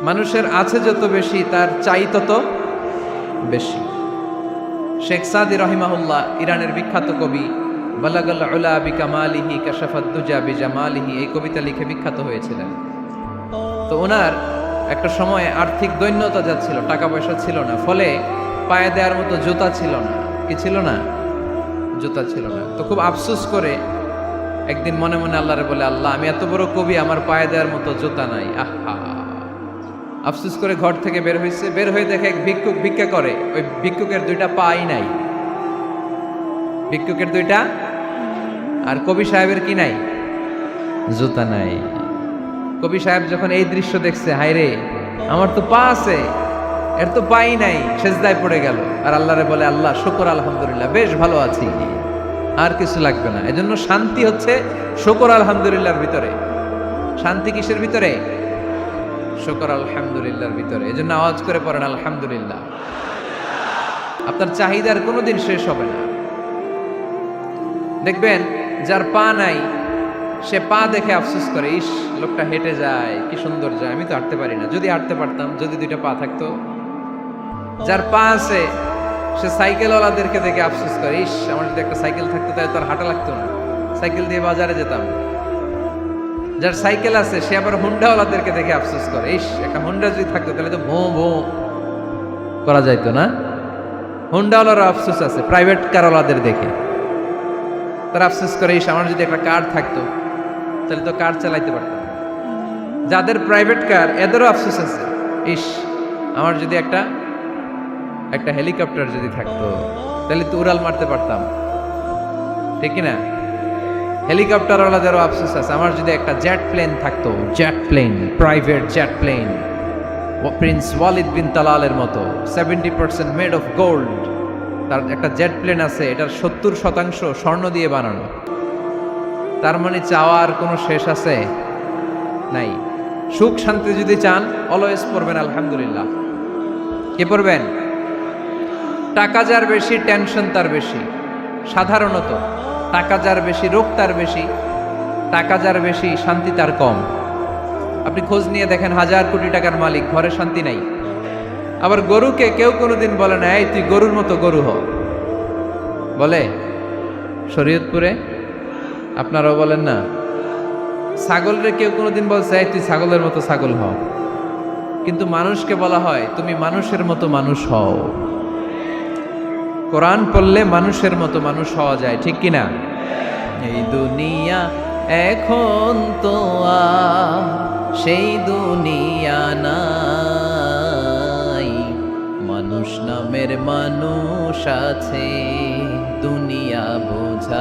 মানুষের আছে যত বেশি তার চাই তত বেশি। শেখ সাদি রহিমাহুল্লাহ, ইরানের বিখ্যাত কবি, বালাগাল উলা বিকামালিহি কাশাফাদ দুজা বিজামালিহি, এই কবিতা লিখে বিখ্যাত হয়েছিলেন। তো ওনার একটা সময় আর্থিক দৈন্যতা যাচ্ছিল, টাকা পয়সা ছিল না, ফলে পায়ে দেওয়ার মতো জুতা ছিল না। কি ছিল না? জুতা ছিল না। তো খুব আফসোস করে একদিন মনে মনে আল্লাহরে বলে, আল্লাহ আমি এত বড় কবি, আমার পায়ে দেওয়ার মতো জুতা নাই। আহা! আফসোস করে ঘর থেকে বের হয়েছে, বের হয়ে দেখে এক ভিক্ষুক ভিক্ষা করে। ওই ভিক্ষুকের দুইটা পাই নাই, ভিক্ষুকের দুইটা, আর কবি সাহেবের কি নাই? জুতা নাই। কবি সাহেব যখন এই দৃশ্য দেখছে, হায় রে, আমার তো পা আছে, এর তো পাই নাই, সেজদায় পড়ে গেল। আর আল্লাহরে বলে, আল্লাহ শুকর আলহামদুলিল্লাহ, বেশ ভালো আছি, আর কিছু লাগবে না। এজন্য শান্তি হচ্ছে শুকর আলহামদুলিল্লাহর ভিতরে। শান্তি কিসের ভিতরে? শুকর আলহামদুলিল্লাহর ভিতরে। এজন্য আওয়াজ করে পড়েন আলহামদুলিল্লাহ। আপনার চাহিদার কোনোদিন শেষ হবে না। দেখবেন যার পা নাই, সে পা দেখে আফসোস করে, ইস লোকটা হেঁটে যায়, কি সুন্দর যায়, আমি তো হাঁটতে পারি না, যদি হাঁটতে পারতাম, যদি দুইটা পা থাকতো। যার পা আছে, সে সাইকেলওয়ালাদেরকে দেখে আফসোস করে, ইস আমার যদি একটা সাইকেল থাকতো তাহলে তার হাঁটা লাগতো না, সাইকেল দিয়ে বাজারে যেতাম। যার সাইকেল আছে, সে আবার হুন্ডাওয়ালাদেরকে দেখে আফসোস করে, ইস একটা হুন্ডা যদি থাকতো তাহলে তো ভোঁ ভোঁ করা যাইতো না। হুন্ডাওয়ালারও আফসোস আছে প্রাইভেট কারওয়ালাদের দেখে, তারা আফসোস করে, ইস আমার যদি একটা কার থাকতো তাহলে তো কার চালাইতে পারতাম। যাদের প্রাইভেট কার, এদেরও আফসোস আছে, ইস আমার যদি একটা হেলিকপ্টার যদি থাকতো তাহলে তো উড়াল মারতে পারতাম, ঠিক কিনা? হেলিকপ্টারওয়ালাদেরও আফসোস আছে, আমার যদি একটা জেট প্লেন থাকতো, jet plane, private jet plane, prince Walid bin তালালের মতো 70% মেড অফ গোল্ড, তার একটা জেট প্লেন আছে, এটার 70% স্বর্ণ দিয়ে বানানো। তার মানে চাওয়ার কোনো শেষ আছে? নাই। সুখ শান্তি যদি চান, অলওয়েজ পড়বেন আলহামদুলিল্লাহ। কি পড়বেন? টাকা যার বেশি, টেনশন তার বেশি। সাধারণত টাকা যার বেশি, রোগ তার বেশি। টাকা যার বেশি, শান্তি তার কম। আপনি খোঁজ নিয়ে দেখেন, 1000 কোটি টাকার মালিক, ঘরে শান্তি নাই। আবার গরুকে কেউ কোনোদিন বলে না, এই তুই গরুর মতো গরু হ, বলে? শরীয়তপুরে আপনারাও বলেন না? ছাগলরে কেউ কোনোদিন বলছে, এই তুই ছাগলের মতো ছাগল হ। কিন্তু মানুষকে বলা হয়, তুমি মানুষের মতো মানুষ হও। কোরআন পড়লে মানুষের মতো মানুষ হওয়া যায়, ঠিক কিনা? এই দুনিয়া এখন তো আর সেই দুনিয়া নাই, মানুষ নামের মানুষ আছে, দুনিয়া বোঝাই,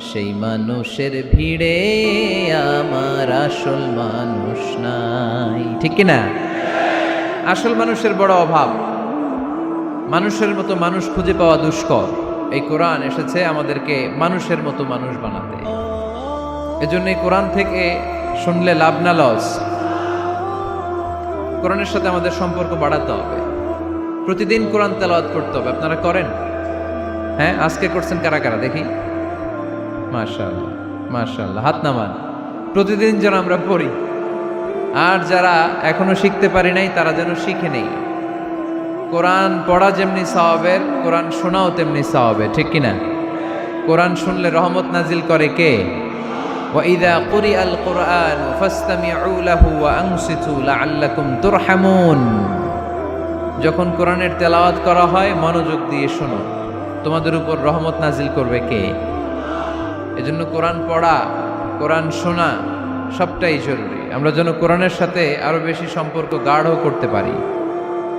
সেই মানুষের ভিড়ে আমার আসল মানুষ নাই, ঠিক কিনা? আসল মানুষের বড় অভাব, মানুষের মতো মানুষ খুঁজে পাওয়া দুষ্কর। এই কোরআন এসেছে আমাদেরকে মানুষের মতো মানুষ বানাতে। এজন্য এই কোরআন থেকে শুনলে লাভ না লস? কোরআনের সাথে আমাদের সম্পর্ক বাড়াতে হবে। প্রতিদিন কোরআন তেলাওয়াত করতে হবে। আপনারা করেন? হ্যাঁ, আজকে করছেন কারা কারা দেখি? মাশাআল্লাহ, মাশাআল্লাহ, হাত নামান। প্রতিদিন যেন আমরা পড়ি। আর যারা এখনো শিখতে পারি নাই, তারা যেন শিখে নেই। কোরআন পড়া যেমনি সওয়াবের, কোরআন শোনাও তেমনি সওয়াবের, ঠিক কিনা? কোরআন শুনলে রহমত নাজিল করে কে? ওয়াইদা কুরিআল কুরআন ফাসতামিউ লাহু ওয়া আনসিতু লাআল্লাকুম তুরহামুন। যখন কোরআনের তেলাওয়াত করা হয়, মনোযোগ দিয়ে শোনো, তোমাদের উপর রহমত নাজিল করবে কে? এজন্য কোরআন পড়া, কোরআন শোনা সবটাই জরুরি। আমরা যেন কোরআনের সাথে আরো বেশি সম্পর্ক গাঢ় করতে পারি,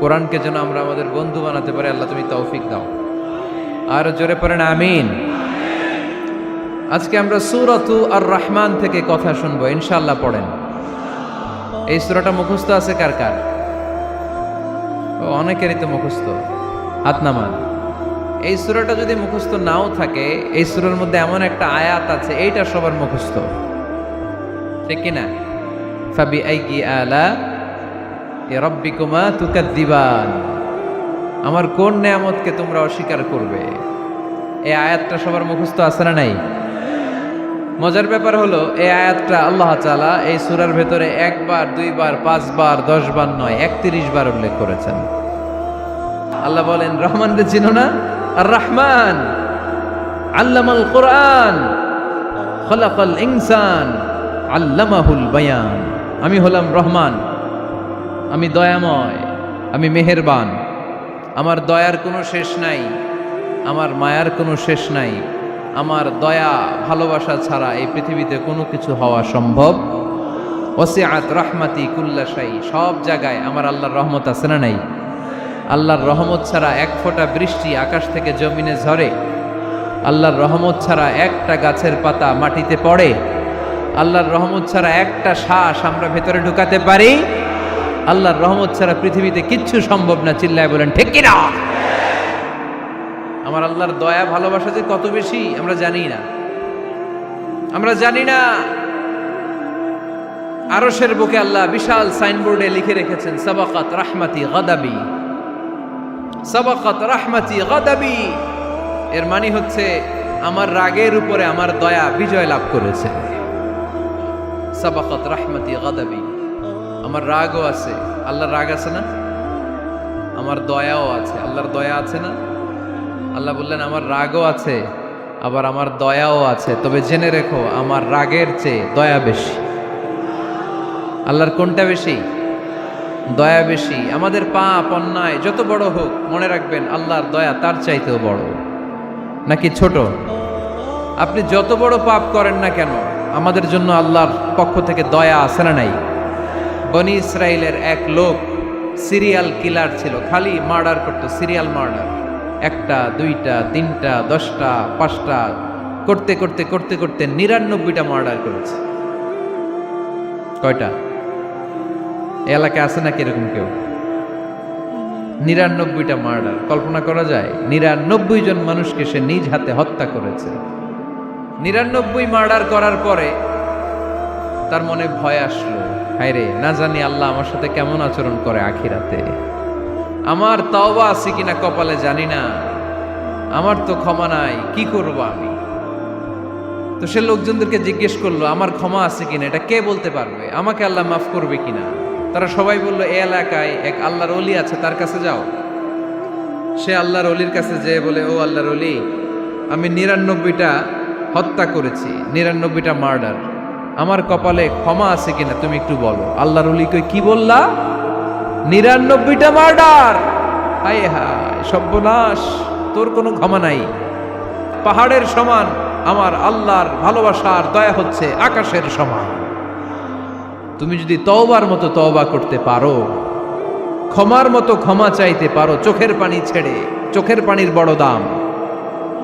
কোরআনকে যেন আমরা আমাদের বন্ধু বানাতে পারি। আল্লাহ তুমি তৌফিক দাও। আর জোরে পড়েন আমিন। আজকে আমরা সূরাতু আর রহমান থেকে কথা শুনবো ইনশাআল্লাহ। পড়েন। এই সূরাটা মুখস্থ আছে কার কার? অনেকেরই তো মুখস্থ, হাত নামান। এই সূরাটা যদি মুখস্থ নাও থাকে, এই সূরার মধ্যে এমন একটা আয়াত আছে, এইটা সবার মুখস্থ, ঠিক কিনা? ফাবিআইয়ি আলা রাব্বিকুমা তুকাদ্দিবান, আমার কোন নেয়ামতকে তোমরা অস্বীকার করবে? এই আয়াতটা সবার মুখস্থ আছে না নাই? মজার ব্যাপার হলো এই আয়াতটা আল্লাহ তাআলা এই সূরার ভেতরে একবার, দুইবার, 5 বার, 10 বার নয়, 31 বার উল্লেখ করেছেন। আল্লাহ বলেন, রহমান রে চিনো না? আর রহমান আল্লামাল কোরআন খলাকাল ইনসান আল্লামাহুল বায়ান। আমি হলাম রহমান, আমি দয়াময়, আমি মেহেরবান। আমার দয়ার কোনো শেষ নাই, আমার মায়ার কোনো শেষ নাই। আমার দয়া ভালোবাসা ছাড়া এই পৃথিবীতে কোনো কিছু হওয়া সম্ভব। ওয়াসিআত রাহমাতি কুল্লা শাই। সব জায়গায় আমার আল্লাহর রহমত আছে না নাই? আল্লাহর রহমত ছাড়া এক ফোঁটা বৃষ্টি আকাশ থেকে জমিনে ঝরে? আল্লাহর রহমত ছাড়া একটা গাছের পাতা মাটিতে পড়ে? আল্লাহর রহমত ছাড়া একটা শ্বাস আমরা ভেতরে ঢুকাতে পারি? আল্লাহর রহমত ছাড়া পৃথিবীতে কিচ্ছু সম্ভব না। চিল্লায় বলেন ঠিক কিনা? আমার আল্লাহর দয়া ভালোবাসা যে কত বেশি আমরা জানি না, আমরা জানি না। আরশের বুকে আল্লাহ বিশাল সাইনবোর্ডে লিখে রেখেছেন, সাবাকাত রাহমাতি গাদাবি, সাবাকাত রাহমাতি গাদাবি। এর মানে হচ্ছে আমার রাগের উপরে আমার দয়া বিজয় লাভ করেছে। সাবাকাত রাহমাতি গাদাবি। আমার রাগও আছে, আল্লাহর রাগ আছে না? আমার দয়াও আছে, আল্লাহর দয়া আছে না? আল্লাহ বললেন আমার রাগও আছে, আবার আমার দয়াও আছে। তবে জেনে রেখো, আমার রাগের চেয়ে দয়া বেশি। আল্লাহর কোনটা বেশি? দয়া বেশি। আমাদের পাপ অন্যায় যত বড় হোক, মনে রাখবেন আল্লাহর দয়া তার চাইতেও বড়। নাকি ছোট? আপনি যত বড় পাপ করেন না কেন, আমাদের জন্য আল্লাহর পক্ষ থেকে দয়া আছে না নাই? বনি ইসরাইলের এক লোক সিরিয়াল কিলার ছিল, খালি মার্ডার করতো, সিরিয়াল মার্ডার। 1টা 2টা 3টা 10টা 5টা করতে করতে করতে করতে 99টা মার্ডার করেছে। কয়টা? এলাকায় আছে নাকি এরকম কেউ? 99টা মার্ডার। কল্পনা করা যায়? 99 জন মানুষকে সে নিজ হাতে হত্যা করেছে। 99 মার্ডার করার পরে তার মনে ভয় আসলো, হায়রে না জানি আল্লাহ আমার সাথে কেমন আচরণ করে আখিরাতে। আমার তওবা আছে কিনা কপালে জানি না, আমার তো ক্ষমা নাই, কি করব আমি? তো সে লোকজনদেরকে জিজ্ঞেস করলো, আমার ক্ষমা আছে কিনা, এটা কে বলতে পারবে? আমাকে আল্লাহ মাফ করবে কিনা? তারা সবাই বললো, এই এলাকায় এক আল্লাহর ওলি আছে, তার কাছে যাও। সে আল্লাহর ওলির কাছে যেয়ে বলে, ও আল্লাহর ওলি, আমি 99টা হত্যা করেছি, 99টা মার্ডার, আমার কপালে ক্ষমা আছে কিনা তুমি একটু বলো। আল্লাহর ওলি কই, কি বললা? 99টা মার্ডার? হায় হায় সর্বনাশ, তোর কোনো ক্ষমা নাই। পাহাড়ের সমান আমার আল্লাহর ভালোবাসার দয়া হচ্ছে আকাশের সমান। তুমি যদি তওবার মতো তওবা করতে পারো, ক্ষমার মতো ক্ষমা চাইতে পারো, চোখের পানি ছেড়ে, চোখের পানির বড় দাম,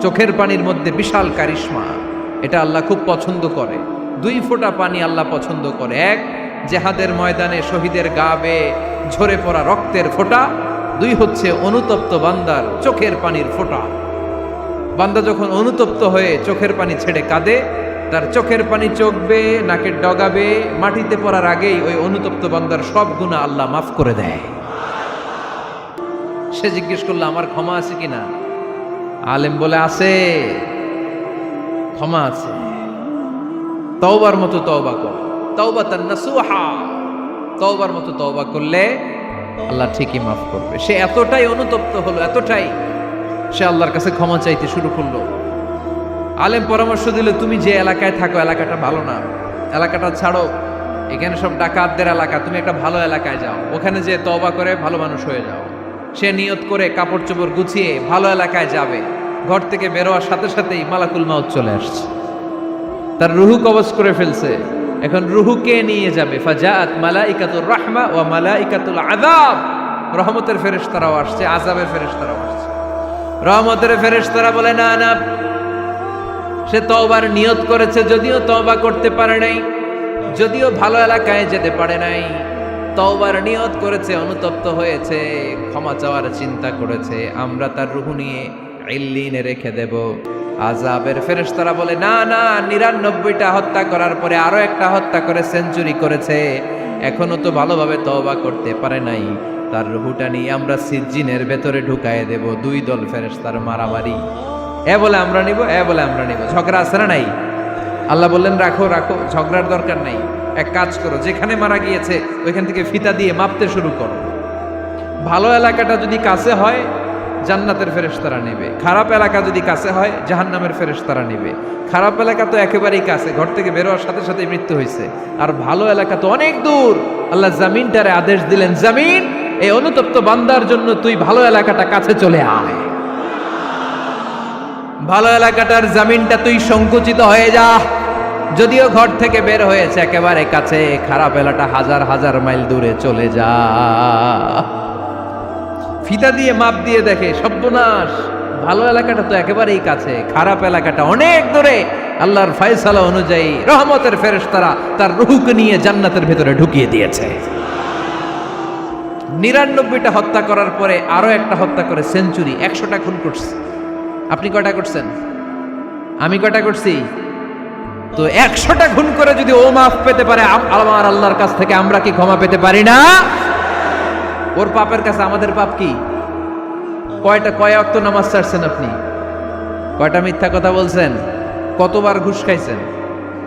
চোখের পানির মধ্যে বিশাল কারিশমা, এটা আল্লাহ খুব পছন্দ করে। 2 ফোঁটা পানি আল্লাহ পছন্দ করে। এক, জেহাদের ময়দানে শহীদের গা বেয়ে ঝরে পড়া রক্তের ফোঁটা। 2 হচ্ছে অনুতপ্ত বান্দার চোখের পানির ফোঁটা। বান্দা যখন অনুতপ্ত হয়ে চোখের পানি ছেড়ে কাঁদে, তার চোখের পানি চোখ বেয়ে নাকের ডগাবে মাটিতে পড়ার আগেই ওই অনুতপ্ত বান্দার সব গুনাহ আল্লাহ মাফ করে দেয়। সে জিজ্ঞেস করলো, আমার ক্ষমা আছে কিনা? আলেম বলে, আছে, ক্ষমা আছে। তওবার মতো তওবা কর, তাওবাতান নাসুহা। তওবার মতো তওবা করলে আল্লাহ ঠিকই মাফ করবে। সে এতটাই অনুতপ্ত হলো, এতটাই, সে আল্লাহর কাছে ক্ষমা চাইতে শুরু করলো। আলেম পরামর্শ দিল, তুমি যে এলাকায় থাকো এলাকাটা ভালো না, এলাকাটা ছাড়ো, এখানে সব ডাকাতদের এলাকা, তুমি একটা ভালো এলাকায় যাও, ওখানে যে তওবা করে ভালো মানুষ হয়ে যাও। সে নিয়ত করে কাপড় চোপড় গুছিয়ে ভালো এলাকায় যাবে। ঘর থেকে বেরোয়ার সাথে সাথেই মালাকুল মাউত চলে আসছে, তার রুহু কবজ করে ফেলছে। এখন রুহুকে নিয়ে যাবে। ফাজাআত মালাইকাতুর রাহমা ওয়া মালাইকাতুল আযাব। রহমতের ফেরেশতারাও আসছে, আযাবের ফেরেশতারাও আসছে। রহমতের ফেরেশতারা বলে, না না, সে তওবার নিয়ত করেছে, যদিও তওবা করতে পারে নাই, যদিও ভালো এলাকায় যেতে পারে নাই, তওবার নিয়ত করেছে, অনুতপ্ত হয়েছে, ক্ষমা চাওয়ার চিন্তা করেছে, আমরা তার রূহ নিয়ে ইল্লিনে রেখে দেব। আযাবের ফেরেশতারা বলে, না না, 99টা হত্যা করার পরে আরো একটা হত্যা করে সেঞ্চুরি করেছে, এখনো তো ভালোভাবে তওবা করতে পারে নাই, তার রূহটা নিয়ে আমরা সিজ্জিনের ভেতরে ঢুকায়ে দেব। 2 দল ফেরেশতার মারামারি, এ বলে আমরা নিব, এ বলে আমরা নিব, ঝগড়া আছে না নাই? আল্লাহ বললেন রাখো রাখো, ঝগড়ার দরকার নেই। এক কাজ করো, যেখানে মারা গিয়েছে ওইখান থেকে ফিতা দিয়ে মাপতে শুরু করো। ভালো এলাকাটা যদি কাছে হয় জান্নাতের ফেরেশতারা নেবে, খারাপ এলাকা যদি কাছে হয় জাহান্নামের ফেরেশতারা নেবে। খারাপ এলাকা তো একেবারেই কাছে, ঘর থেকে বের হওয়ার সাথে সাথে মৃত্যু হয়েছে। আর ভালো এলাকা তো অনেক দূর। আল্লাহ জামিনটারে আদেশ দিলেন, জামিন এই অনুতপ্ত বান্দার জন্য তুই ভালো এলাকাটা কাছে চলে আয়। ভালো এলাকাটার জামিনটা তুই সংকুচিত হয়ে যা। যদিও ঘর থেকে বের হয়েছে একেবারে কাছে, খারাপ এলাকা হাজার হাজার মাইল দূরে চলে যা। ফিতা দিয়ে মাপ দিয়ে দেখে সর্বনাশ, ভালো এলাকাটা তো একেবারেই কাছে, খারাপ এলাকাটা অনেক দূরে। আল্লাহর ফয়সালা অনুযায়ী রহমতের ফেরেশতারা তার রূহকে নিয়ে জান্নাতের ভেতরে ঢুকিয়ে দিয়েছে। 99টা হত্যা করার পরে আরো একটা হত্যা করে সেঞ্চুরি, 100টা খুন করছে। আপনি কয়টা করছেন? আমি কয়টা করছি? তো 100টা খুন করে যদি ও মাফ পেতে পারে আমার আল্লাহর কাছ থেকে, আমরা কি ক্ষমা পেতে পারি না? ওর পাপের কাছে আমাদের পাপ কি? কয় ওয়াক্ত নামাজ ছাড়ছেন আপনি? কয়টা মিথ্যা কথা বলছেন? কতবার ঘুষ খাইছেন?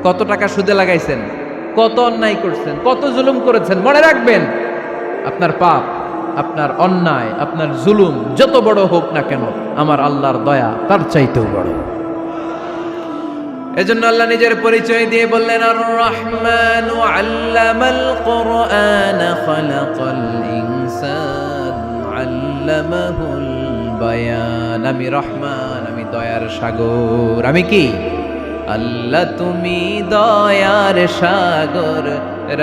কত টাকা সুদে লাগাইছেন? কত অন্যায় করছেন? কত জুলুম করেছেন? মনে রাখবেন, আপনার পাপ, আপনার অন্যায়, আপনার জুলুম যত বড় হোক না কেন, আমার আল্লাহর দয়া তার চাইতেও বড়। এজন্য আল্লাহ নিজের পরিচয় দিয়ে বললেন, আর রহমানু আল্লামাল কুরআন খালাকাল ইনসান আল্লামাহুল বায়ান। আমি রহমান, আমি দয়ার সাগর। আমি কি? আল্লাহ তুমি দয়ার সাগর,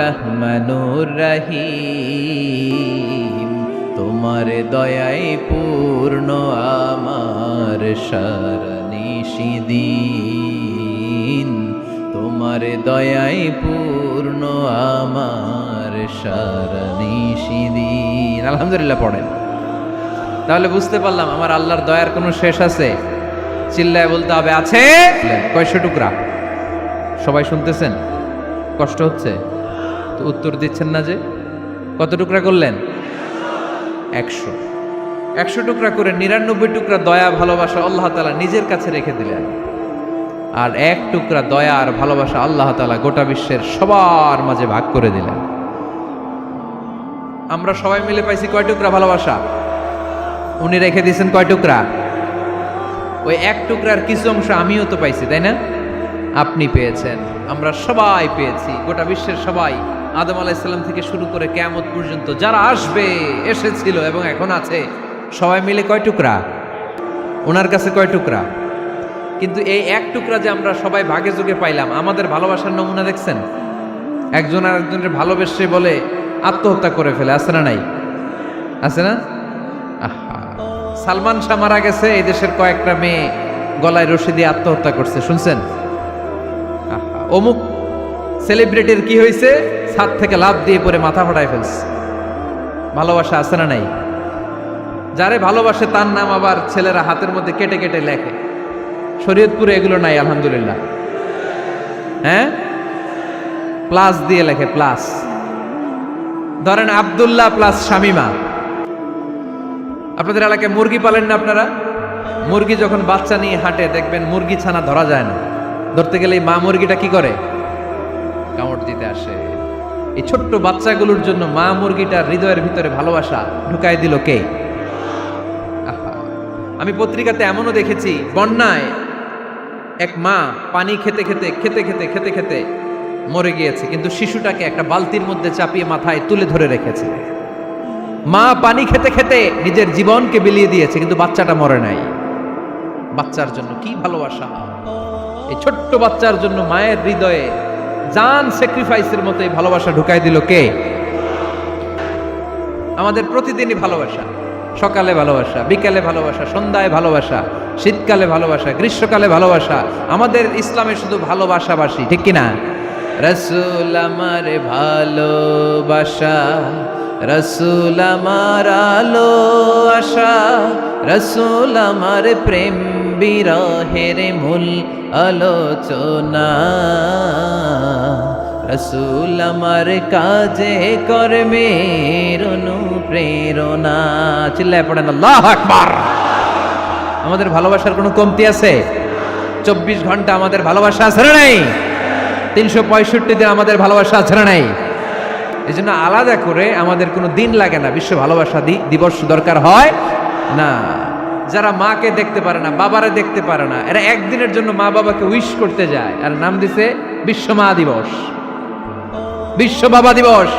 রহমানুর রহিম। তোমার দয়ায় পূর্ণ আমার সারানিশিদিন। তোমার দয়ায় পূর্ণ আমার সারানিশিদিন। আলহামদুলিল্লাহ পড়েন। তাহলে বুঝতে পারলাম আমার আল্লাহর দয়ার কোনো শেষ আছে? চিল্লায় বলতে হবে আছে। কয়শো টুকরা? সবাই শুনতেছেন? কষ্ট হচ্ছে তো উত্তর দিচ্ছেন না যে? কত টুকরা করলেন? 100। 100 টুকরা করে 99 টুকরা দয়া ভালোবাসা আল্লাহ তাআলা নিজের কাছে রেখে দিলেন। আর 1 টুকরা দয়া আর ভালোবাসা আল্লাহ তাআলা গোটা বিশ্বের সবার মাঝে ভাগ করে দিলেন। আমরা সবাই মিলে পাইছি কয় টুকরা ভালোবাসা? উনি রেখে দিয়েছেন কয় টুকরা? ওই 1 টুকরার কিছু অংশ আমিও তো পাইছি, তাই না? আপনি পেয়েছেন, আমরা সবাই পেয়েছি, গোটা বিশ্বের সবাই, আদম আলাইহিস সালাম থেকে শুরু করে কিয়ামত পর্যন্ত যারা আসবে, এসেছিল এবং এখন আছে, সবাই মিলে কয় টুকরা? ওনার কাছে কয় টুকরা? কিন্তু এই 1 টুকরা যে আমরা সবাই ভাগে যোগে পাইলাম, আমাদের ভালোবাসার নমুনা দেখছেন? একজন আর একজনের ভালোবেসে বলে আত্মহত্যা করে ফেলে, আছে না নাই? আছে না? সালমান শাহ মারা গেছে, এই দেশের কয়েকটা মেয়ে গলায় রশি দিয়ে আত্মহত্যা করছে, শুনছেন? অমুক সেলিব্রিটির কি হয়েছে, ছাদ থেকে লাফ দিয়ে পরে মাথা ফাটায় ফেলছে। ভালোবাসা আছে না নাই? যারে ভালোবাসে তার নাম আবার ছেলেরা হাতের মধ্যে কেটে কেটে লেখে। শরীয়তপুরে এগুলো নাই আলহামদুলিল্লাহ। হ্যাঁ, প্লাস দিয়ে লেখে, প্লাস। ধরেন আব্দুল্লাহ প্লাস শামিমা। আপনাদের এলাকায় মুরগি পালেন না আপনারা? মুরগি যখন বাচ্চা নিয়ে হাঁটে দেখবেন মুরগি ছানা ধরা যায় না, ধরতে গেলে মা মুরগিটা কি করে? কামড় দিতে আসে। এই ছোট্ট বাচ্চাগুলোর জন্য মা মুরগিটার হৃদয়ের ভিতরে ভালোবাসা ঢুকাই দিল কে? আমি পত্রিকাতে এমনও দেখেছি, বন্যায় এক মা পানি খেতে খেতে খেতে খেতে খেতে খেতে মরে গিয়েছে, কিন্তু শিশুটাকে একটা বালতির মধ্যে চাপিয়ে মাথায় তুলে ধরে রেখেছে। মা পানি খেতে খেতে নিজের জীবনকে বিলিয়ে দিয়েছে, কিন্তু বাচ্চাটা মরে নাই। বাচ্চার জন্য কি ভালোবাসা! এই ছোট্ট বাচ্চার জন্য মায়ের হৃদয়ে জান স্যাক্রিফাইসের মতো এই ভালোবাসা ঢুকাই দিল কে? আমাদের প্রতিদিনই ভালোবাসা, সকালে ভালোবাসা, বিকালে ভালোবাসা, সন্ধ্যায় ভালোবাসা, শীতকালে ভালোবাসা, গ্রীষ্মকালে ভালোবাসা। আমাদের ইসলামে শুধু ভালোবাসাবাসী, ঠিক কিনা? রাসূল আমার ভালোবাসা, রাসূল আমার আলো আশা, রাসূল আমার প্রেম বিরহের মূল আলোচনা, রাসূল আমার কাজে কর্মের অনুপ্রেরণা। চিল্লায় পড়েন আল্লাহু আকবার। আমাদের ভালোবাসার কোনো কমতি আছে? 24 ঘন্টা আমাদের ভালোবাসা আছে না নাই? 365 দিন আমাদের ভালোবাসা আছে না নাই? এই জন্য আলাদা করে আমাদের কোনো দিন লাগে না, বিশ্ব ভালোবাসা দিবস দরকার হয় না। যারা মাকে দেখতে পারে না, বাবারে দেখতে পারে না, এরা একদিনের জন্য মা বাবাকে উইশ করতে যায়, আর নাম দিছে বিশ্ব মা দিবস, বিশ্ব বাবা দিবস।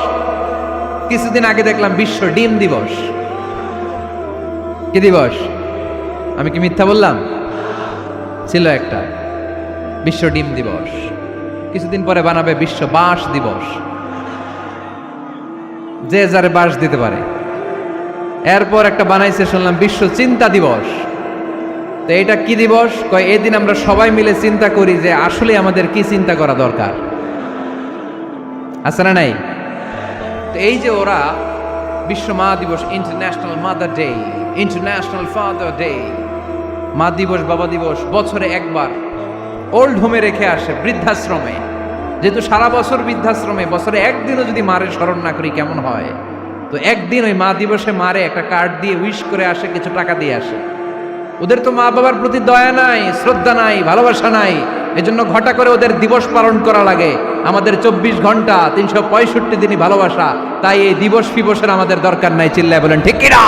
কিছুদিন আগে দেখলাম বিশ্ব ডিম দিবস। কি দিবস? আমি কি মিথ্যা বললাম? ছিল একটা বিশ্ব ডিম দিবস। কিছুদিন পরে বানাবে বিশ্ব বাঁশ দিবস, যে যারে বাঁশ দিতে পারে। এরপর একটা বানাইছে শুনলাম বিশ্ব চিন্তা দিবস। তো এটা কি দিবস? কয় এদিন আমরা সবাই মিলে চিন্তা করি যে আসলে আমাদের কি চিন্তা করা দরকার, আছে না নাই? তো এই যে ওরা বিশ্ব মা দিবস, international mother day, international father day, মা দিবস বাবা দিবস বছরে একবার ওল্ড হোমে রেখে আসে, বৃদ্ধাশ্রমে। যেহেতু সারা বছর বৃদ্ধাশ্রমে, বছরে একদিনও যদি মারের স্মরণ না করি কেমন হয়? তো একদিন ওই মা দিবসে মারে একটা কার্ড দিয়ে উইশ করে আসে, কিছু টাকা দিয়ে আসে। ওদের তো মা বাবার প্রতি দয়া নাই, শ্রদ্ধা নাই, ভালোবাসা নাই। এজন্য ঘটা করে ওদের দিবস পালন করা লাগে। আমাদের 24 ঘন্টা 365 দিনই ভালোবাসা, তাই এই দিবস ফিবসের আমাদের দরকার নাই। চিল্লায় বলেন ঠিক কিনা?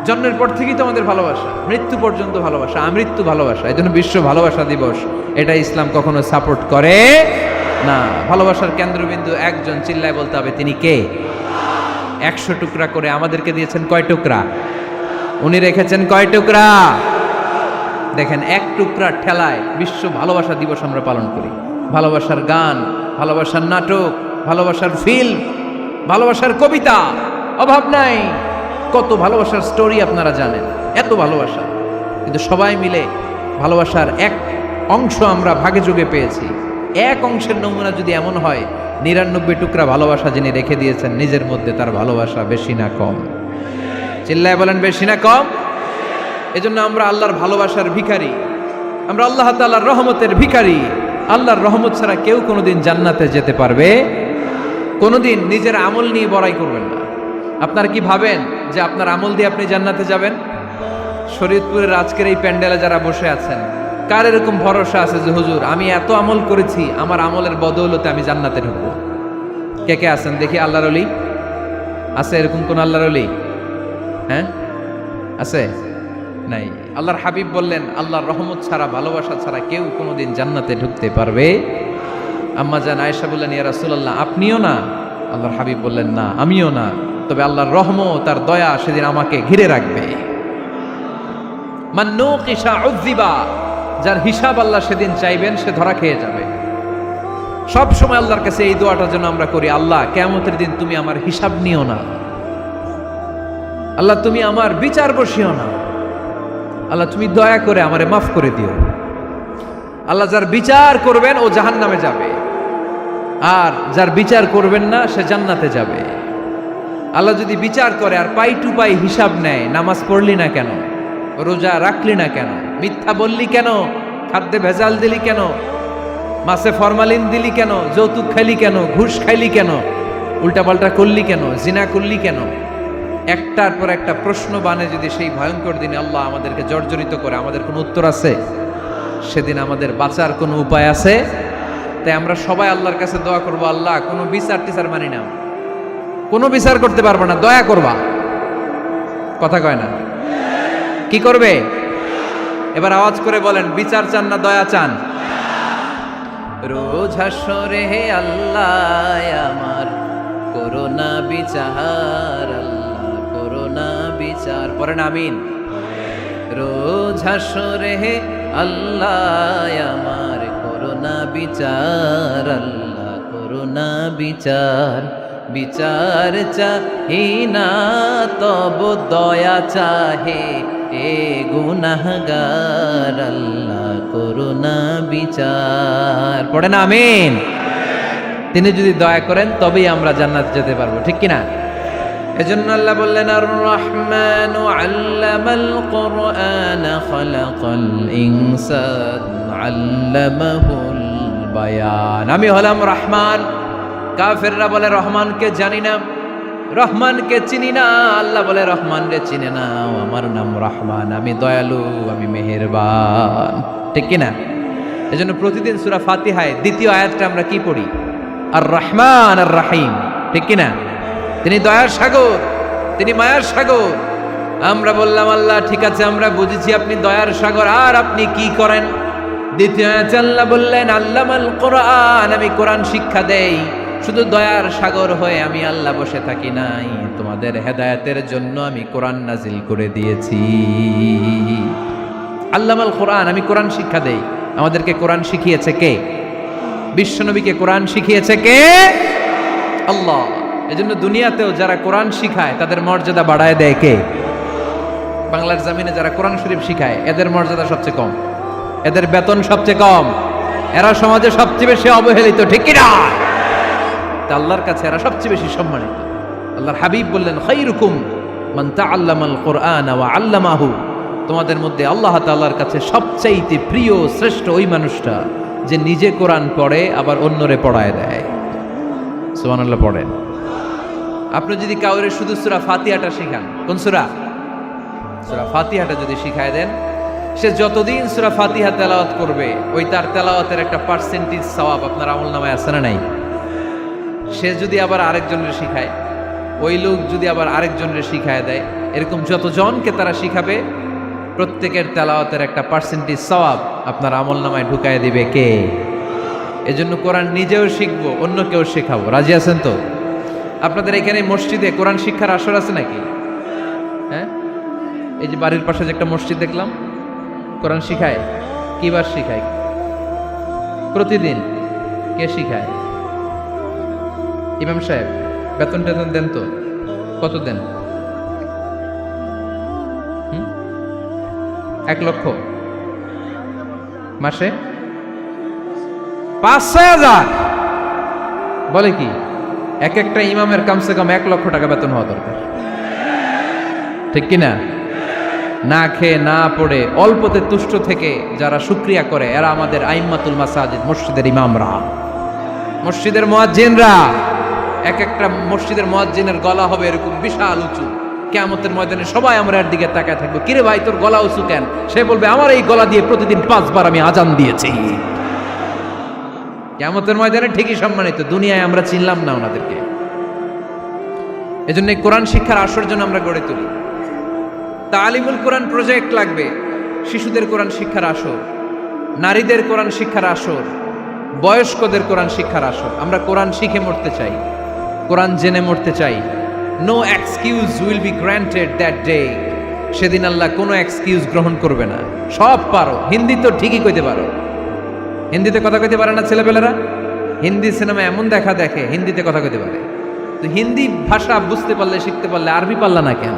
জন্মের পর থেকেই তো আমাদের ভালোবাসা, মৃত্যু পর্যন্ত ভালোবাসা, আমৃত্যু ভালোবাসা। এই জন্য বিশ্ব ভালোবাসা দিবস, এটা ইসলাম কখনো সাপোর্ট করে না। ভালোবাসার কেন্দ্রবিন্দু একজন, চিল্লায় বলতে হবে তিনি কে? 100 টুকরা করে আমাদেরকে দিয়েছেন কয় টুকরা? উনি রেখেছেন কয় টুকরা? দেখেন, এক টুকরার ঠেলায় বিশ্ব ভালোবাসা দিবস আমরা পালন করি। ভালোবাসার গান, ভালোবাসার নাটক, ভালোবাসার ফিল্ম, ভালোবাসার কবিতা, অভাব নাই। কত ভালোবাসার স্টোরি আপনারা জানেন, এত ভালোবাসা। কিন্তু সবাই মিলে ভালোবাসার এক অংশ আমরা ভাগে যোগে পেয়েছি। এক অংশের নমুনা যদি এমন হয়, 99 টুকরা ভালোবাসা যিনি রেখে দিয়েছেন নিজের মধ্যে, তার ভালোবাসা বেশি না কম? চিল্লায় বলেন বেশি না কম? এজন্য আমরা আল্লাহর ভালোবাসার ভিখারি, আমরা আল্লাহ তাআলার রহমতের ভিখারি। আল্লাহর রহমত ছাড়া কেউ কোনোদিন জান্নাতে যেতে পারবে কোনোদিন। নিজের আমল নিয়ে বড়াই করবেন না। আপনারা কি ভাবেন যে আপনার আমল দিয়ে আপনি জান্নাতে যাবেন? শরীয়তপুরের আজকের এই প্যান্ডেলে যারা বসে আছেন, কার এরকম ভরসা আছে যে হুজুর আমি এত আমল করেছি, আমার আমলের বদৌলতে আমি জান্নাতে ঢুকবো? কে কে আছেন দেখি? আল্লাহর ওলি আছে? এরকম কোন আল্লাহর ওলি? হ্যাঁ, আছে? নাই। আল্লাহর হাবিব বললেন, আল্লাহর রহমত ছাড়া, ভালোবাসা ছাড়া কেউ কোনোদিন জান্নাতে ঢুকতে পারবে? আম্মা জান আয়েশা বললেন, ইয়া রাসূলুল্লাহ আপনিও না? আল্লাহর হাবিব বললেন, না আমিও না, তবে আল্লাহর রহমত তার দয়া সেদিন আমাকে ঘিরে রাখবে। মান নুকিশা উযিবা, যার হিসাব আল্লাহ সেদিন চাইবেন সে ধরা খেয়ে যাবে। সব সময় আল্লাহর কাছে এই দোয়াটা যেন আমরা করি, আল্লাহ কিয়ামতের দিন তুমি আমার হিসাব নিও না, আল্লাহ তুমি আমার বিচার বসিও না, আল্লাহ তুমি দয়া করে আমারে মাফ করে দিও। আল্লাহ যার বিচার করবেন ও জাহান্নামে যাবে, আর যার বিচার করবেন না সে জান্নাতে যাবে। আল্লাহ যদি বিচার করে আর পাই টু পাই হিসাব নেয়, নামাজ পড়লি না কেন, রোজা রাখলি না কেন, মিথ্যা বললি কেন, খাদ্যে ভেজাল দিলি কেন, মাছে ফরমালিন দিলি কেন, যৌতুক খাইলি কেন, ঘুষ খাইলি কেন, উল্টাপাল্টা করলি কেন, জিনা করলি কেন, একটার পর একটা প্রশ্ন বানে যদি সেই ভয়ঙ্কর দিনে আল্লাহ আমাদেরকে জর্জরিত করে, আমাদের কোনো উত্তর আছে? সেদিন আমাদের বাঁচার কোনো উপায় আছে? তাই আমরা সবাই আল্লাহর কাছে দোয়া করবো, আল্লাহ কোনো বিচার টিচার মানি না, কোনো বিচার করতে পারবো না, দয়া করবা। কথা কয় না? কি করবে? এবার আওয়াজ করে বলেন, বিচার চান না দয়া চান? রোজ হাসরে হে আল্লাহ আমার করোনা বিচার, আল্লাহ করোনা বিচার। পড়েন আমিন। রোজ হাসরে হে আল্লাহ আমার করোনা বিচার, আল্লাহ করোনা বিচার। বিচার চাহি না তব দয়া চাহে এ গুনাহগার, আল্লাহ করুণা বিচার। পড়েন আমিন। তিনি যদি দয়া করেন তবেই আমরা জান্নাতে যেতে পারবো, ঠিক কিনা? এজন্য আল্লাহ বললেন, আর রহমানু আল্লামাল কুরআন খালাকাল ইনসান আল্লামাহুল বায়ান। আমি হলাম রহমান। কাফেররা বলে রহমানকে জানি না, রহমানকে চিনি না। আল্লাহ বলে রহমান রে চিনে না, আমার নাম রহমান, আমি দয়ালু, আমি মেহেরবান, ঠিক কিনা? এজন্য প্রতিদিন সূরা ফাতিহায় দ্বিতীয় আয়াতটা আমরা কি পড়ি? আর রহমান আর রাহিম, ঠিক কিনা? তিনি দয়ার সাগর, তিনি মায়ার সাগর। আমরা বললাম আল্লাহ ঠিক আছে, আমরা বুঝেছি আপনি দয়ার সাগর, আর আপনি কি করেন? দ্বিতীয় আয়াতে আল্লাহ বললেন আল্লামাল কোরআন, আমি কোরআন শিক্ষা দেই। শুধু দয়ার সাগর হয়ে আমি আল্লাহ বসে থাকি নাই, তোমাদের হেদায়েতের জন্য আমি কোরআন নাজিল করে দিয়েছি। আল্লামাল কোরআন, আমি কোরআন শিক্ষা দেই। আমাদেরকে কোরআন শিখিয়েছে কে? বিশ্বনবীকে কোরআন শিখিয়েছে কে? আল্লাহ। এজন্য দুনিয়াতেও যারা কোরআন শিখায় তাদের মর্যাদা বাড়ায় দেয় কে? বাংলার জমিনে যারা কোরআন শরীফ শিখায় এদের মর্যাদা সবচেয়ে কম, এদের বেতন সবচেয়ে কম, এরা সমাজে সবচেয়ে বেশি অবহেলিত, ঠিক কি না? তা আল্লাহর কাছে এরা সবচেয়ে বেশি সম্মানিত। আল্লাহর হাবিব বললেন খায়রুকুম মান তাআল্লামাল কুরআন ওয়া আল্লামাহু, তোমাদের মধ্যে আল্লাহ তাআলার কাছে সবচাইতে প্রিয় শ্রেষ্ঠ ওই মানুষটা যে নিজে কোরআন পড়ে আবার অন্যরে পড়ায় দেয়। সুবহানাল্লাহ পড়েন। আপনি যদি কাউরে শুধু সূরা ফাতিহাটা শিখান, কোন সূরা? সূরা ফাতিহাটা যদি শিখায় দেন, সে যতদিন সূরা ফাতিহা তেলাওয়াত করবে ওই তার তেলাওয়াতের একটা পার্সেন্টেজ সওয়াব আপনার আমলনামায় আছে না নাই? সে যদি আবার আরেকজনের শিখায়, ওই লোক যদি আবার আরেকজনের শিখায় দেয়, এরকম যতজনকে তারা শিখাবে প্রত্যেকের তেলাওয়াতের একটা পার্সেন্টেজ সওয়াব আপনার আমলনামায় ঢুকায় দিবে কে? এজন্য কোরআন নিজেও শিখবো, অন্যকেও শেখাবো। রাজি আছেন তো? আপনাদের এখানে মসজিদে কোরআন শিক্ষার আসর আছে নাকি? হ্যাঁ, এই যে বাড়ির পাশে যে একটা মসজিদ দেখলাম, কোরআন শিখায়। কিবার শিখায়? প্রতিদিন। কে শিখায়? ইমাম সাহেব। বেতন টেতন দেন তো? কত দেন? 1 লক্ষ মাসে? 5-6 হাজার? বলে কি? এক একটা ইমামের কমসে কম 1 লক্ষ টাকা বেতন হওয়া দরকার, ঠিক কিনা? না খেয়ে না পড়ে অল্পতে তুষ্ট থেকে যারা শুকরিয়া করে এরা আমাদের আইম্মাতুল মাসাজিদ, মসজিদের ইমামরা, মসজিদের মুয়াজ্জিনরা। এক একটা মসজিদের মুয়াজ্জিনের গলা হবে এরকম বিশাল উঁচু। কিয়ামতের ময়দানে সবাই আমরা এর দিকে তাকায় থাকবো, কিরে ভাই তোর গলা উঁচু কেন? সে বলবে আমার এই গলা দিয়ে প্রতিদিন 5 বার আমি আজান দিয়েছি। কিয়ামতের ময়দানে ঠিকই সম্মানিত, দুনিয়ায় আমরা চিনলাম না ওনাদেরকে। এজন্য কোরআন শিক্ষার আসর জন্য আমরা গড়ে তুলি। তালিমুল কোরআন প্রজেক্ট লাগবে, শিশুদের কোরআন শিক্ষার আসর, নারীদের কোরআন শিক্ষার আসর, বয়স্কদের কোরআন শিক্ষার আসর। আমরা কোরআন শিখে মরতে চাই, কোরআন জেনে মরতে চাই। No excuse will be granted that day. সেদিন আল্লাহ কোনো এক্সকিউজ গ্রহণ করবে না। সব পারো, হিন্দি তো ঠিকই কইতে পারো। হিন্দিতে কথা কইতে পারে না ছেলেপেলেরা? হিন্দি সিনেমা এমন দেখা দেখে হিন্দিতে কথা কইতে পারে। তো হিন্দি ভাষা বুঝতে পারলে, শিখতে পারলে আরবি পারলা না কেন?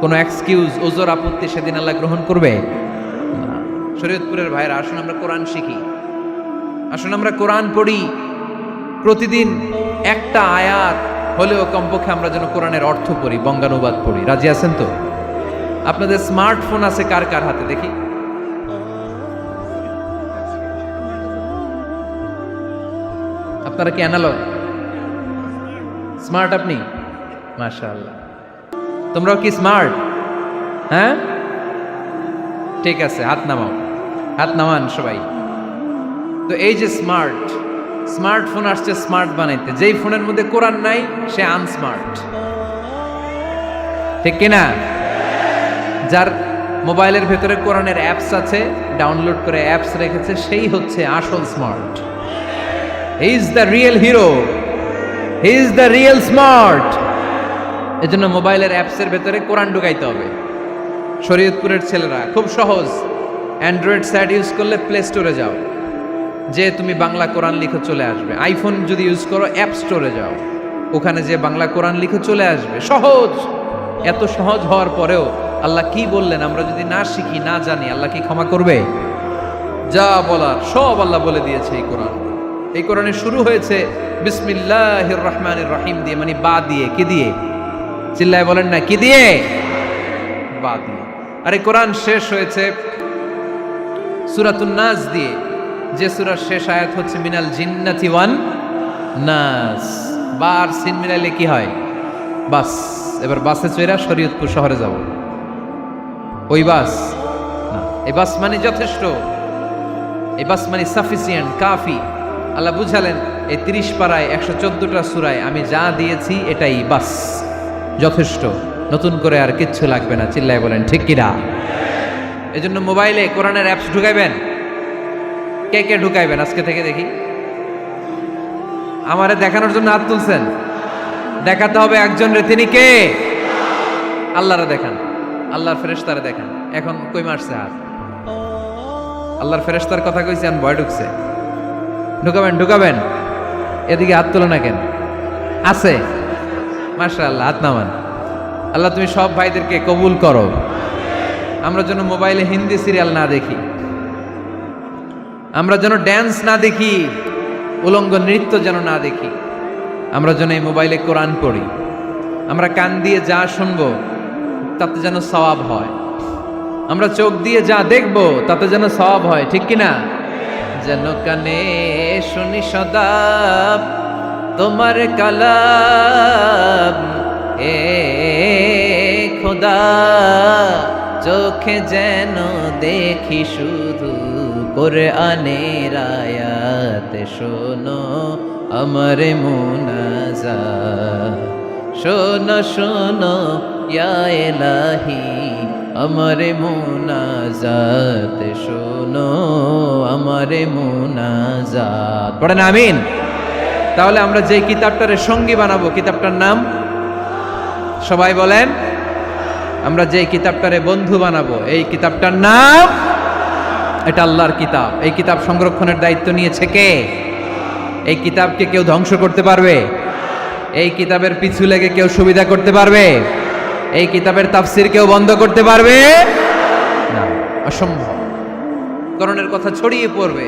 কোনো এক্সকিউজ, ওজর, আপত্তি সেদিন আল্লাহ গ্রহণ করবে না। শরীয়তপুরের ভাইরা, আসুন আমরা কোরআন শিখি, আসুন আমরা কোরআন পড়ি। প্রতিদিন একটা আয়াত হলেও কমপক্ষে আমরা যেন কোরআনের অর্থ পড়ি, বঙ্গানুবাদ পড়ি। রাজি আছেন তো? আপনাদের স্মার্টফোন আছে কার কার হাতে দেখি? আপনারা কি অ্যানালগ? স্মার্ট আপনি? মাশাআল্লাহ। তোমরাও কি স্মার্ট? হ্যাঁ, ঠিক আছে, হাত নামাও, হাত নামান সবাই। তো এই যে স্মার্টফোন আসছে স্মার্ট বানাইতে, যেই ফোনের মধ্যে কোরআন নাই সে আনস্মার্ট, ঠিক কিনা? যার মোবাইলের ভেতরে কোরআনের অ্যাপস আছে, ডাউনলোড করে অ্যাপস রেখেছে, সেই হচ্ছে আসল smart. He is the real hero, he is the real smart. এজন্য মোবাইলের অ্যাপসের ভেতরে কোরআন ঢুকাইতে হবে। শরীয়তপুরের ছেলেরা খুব সহজ, অ্যান্ড্রয়েড স্যাট ইউজ করলে প্লে স্টোরে যাও, যে তুমি বাংলা কোরআন লিখে চলে আসবে। আইফোন যদি ইউজ করো অ্যাপ স্টোরে যাও, ওখানে যে বাংলা কোরআন লিখে চলে আসবে। সহজ। এত সহজ হওয়ার পরেও আল্লাহ কি বললেন আমরা যদি না শিখি, না জানি, আল্লাহ কি ক্ষমা করবে? যা বলার সব আল্লাহ বলে দিয়েছে এই কোরআন। এই কোরআনে শুরু হয়েছে বিসমিল্লাহির রহমানির রহিম দিয়ে, মানে বা দিয়ে। কি দিয়ে? চিল্লায় বলেন না, কি দিয়ে? বা দিয়ে। আর এই কোরআন শেষ হয়েছে সূরাতুন নাস দিয়ে, যে সূরার শেষ আয়াত হচ্ছে মিনাল জিন্নাতি ওয়ান নাস। বা আর সিন মিলাইলে কি হয়? বাস। এবার বাসে চড়া শরীয়তপুর শহরে যাব। ওই বাস না, এই বাস মানে যথেষ্ট। এই বাস মানে সাফিসিয়েন্ট, কাফি। আল্লাহ বুঝালেন এই 30 পারায় 114টা সূরায় আমি যা দিয়েছি এটাই বাস, যথেষ্ট, নতুন করে আর কিচ্ছু লাগবে না। চিল্লায় বলেন ঠিক কিনা? এজন্য মোবাইলে কোরআনের অ্যাপস ঢুকাইবেন। কে কে ঢুকাইবেন আজকে থেকে দেখি? আমারে দেখানোর জন্য হাত তুলছেন? দেখাতে হবে একজন রে, তিনি কে? আল্লাহরে দেখান, আল্লাহর ফেরেশতারে দেখান। এখন কই মারছে হাত? আল্লাহর ফেরেশতার কথা কইছেন, ভয় ঢুকছে। ঢুকাবেন ঢুকাবেন, এদিকে হাত তোলে না কেন? আছে, মাশাআল্লাহ, হাত নামান। আল্লাহ তুমি সব ভাইদেরকে কবুল করো। আমরা যেন মোবাইলে হিন্দি সিরিয়াল না দেখি, আমরা যেন ড্যান্স না দেখি, উলঙ্গ নৃত্য যেন না দেখি, আমরা যেন এই মোবাইলে কোরআন পড়ি। আমরা কান দিয়ে যা শুনবো তাতে যেন সওয়াব হয়, আমরা চোখ দিয়ে যা দেখবো তাতে যেন সওয়াব হয়, ঠিক কিনা? যেন কানে শুনি সদা তোমার কালাম, এ খোদা চোখে যেন দেখি শুধু কোরআনের আয়াত, শোনো আমার মুনাজাত, শোনো শোনো ইয়া ইলাহি আমার মুনাজাত, শোনো আমার মুনাজাত। পড়েন আমিন। তাহলে আমরা যে কিতাবটারে সঙ্গী বানাবো, কিতাবটার নাম সবাই বলেন। আমরা যে কিতাবটারে বন্ধু বানাবো, এই কিতাবটার নাম, এটা আল্লাহর কিতাব। এই কিতাব সংরক্ষণের দায়িত্ব নিয়েছে কে? এই কিতাবকে কেউ ধ্বংস করতে পারবে? এই কিতাবের পিছু লেগে কেউ সুবিধা করতে পারবে? এই কিতাবের তাফসির কেউ বন্ধ করতে পারবে না, অসম্ভব। কোরআনের কথা ছড়িয়ে পড়বে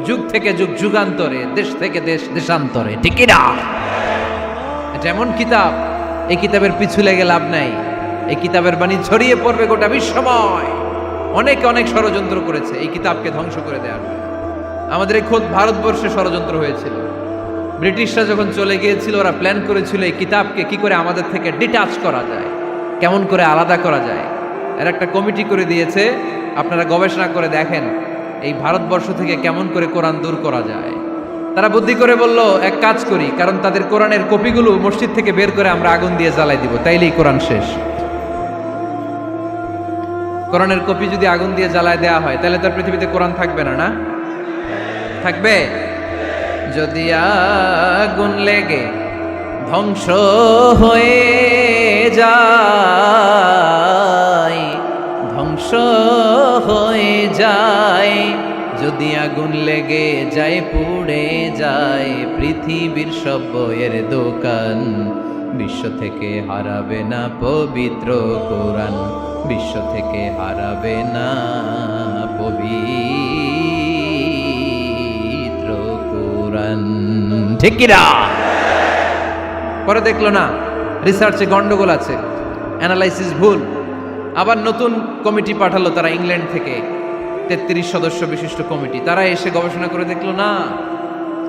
যুগ থেকে যুগ, যুগান্তরে, দেশ থেকে দেশ, দেশান্তরে, ঠিক না? এটা এমন কিতাব, এই কিতাবের পিছু লেগে লাভ নাই। এই কিতাবের বাণী ছড়িয়ে পড়বে গোটা বিশ্বময়। অনেকে অনেক ষড়যন্ত্র করেছে এই কিতাবকে ধ্বংস করে দেওয়ার জন্য। আমাদের এই খোদ ভারতবর্ষে ষড়যন্ত্র হয়েছিল। ব্রিটিশরা যখন চলে গিয়েছিল, ওরা প্ল্যান করেছিল এই কিতাবকে কি করে আমাদের থেকে ডিটাচ করা যায়, কেমন করে আলাদা করা যায়। এর একটা কমিটি করে দিয়েছে, আপনারা গবেষণা করে দেখেন এই ভারতবর্ষ থেকে কেমন করে কোরআন দূর করা যায়। তারা বুদ্ধি করে বলল, এক কাজ করি, কারণ তাদের কোরআনের কপিগুলো মসজিদ থেকে বের করে আমরা আগুন দিয়ে জ্বালাই দিব, তাইলেই কোরআন শেষ। কোরআনের কপি যদি আগুন দিয়ে জ্বালায় দেওয়া হয়, তাহলে তার পৃথিবীতে কোরআন থাকবে না? না থাকবে? যদি আগুন লেগে ধ্বংস হয়ে যায়, ধ্বংস হয়ে যায়, যদি আগুন লেগে যায়, পুড়ে যায় পৃথিবীর সব বইয়ের দোকান, বিশ্ব থেকে হারাবে না পবিত্র কোরআন, বিশ্ব থেকে হারাবে না পবিত্র কোরআন, ঠিক কিনা? পরে দেখলো না রিসার্চে গন্ডগোল আছে, অ্যানালাইসিস ভুল, আবার নতুন কমিটি পাঠালো তারা ইংল্যান্ড থেকে, 33 সদস্য বিশিষ্ট কমিটি। তারা এসে গবেষণা করে দেখলো না,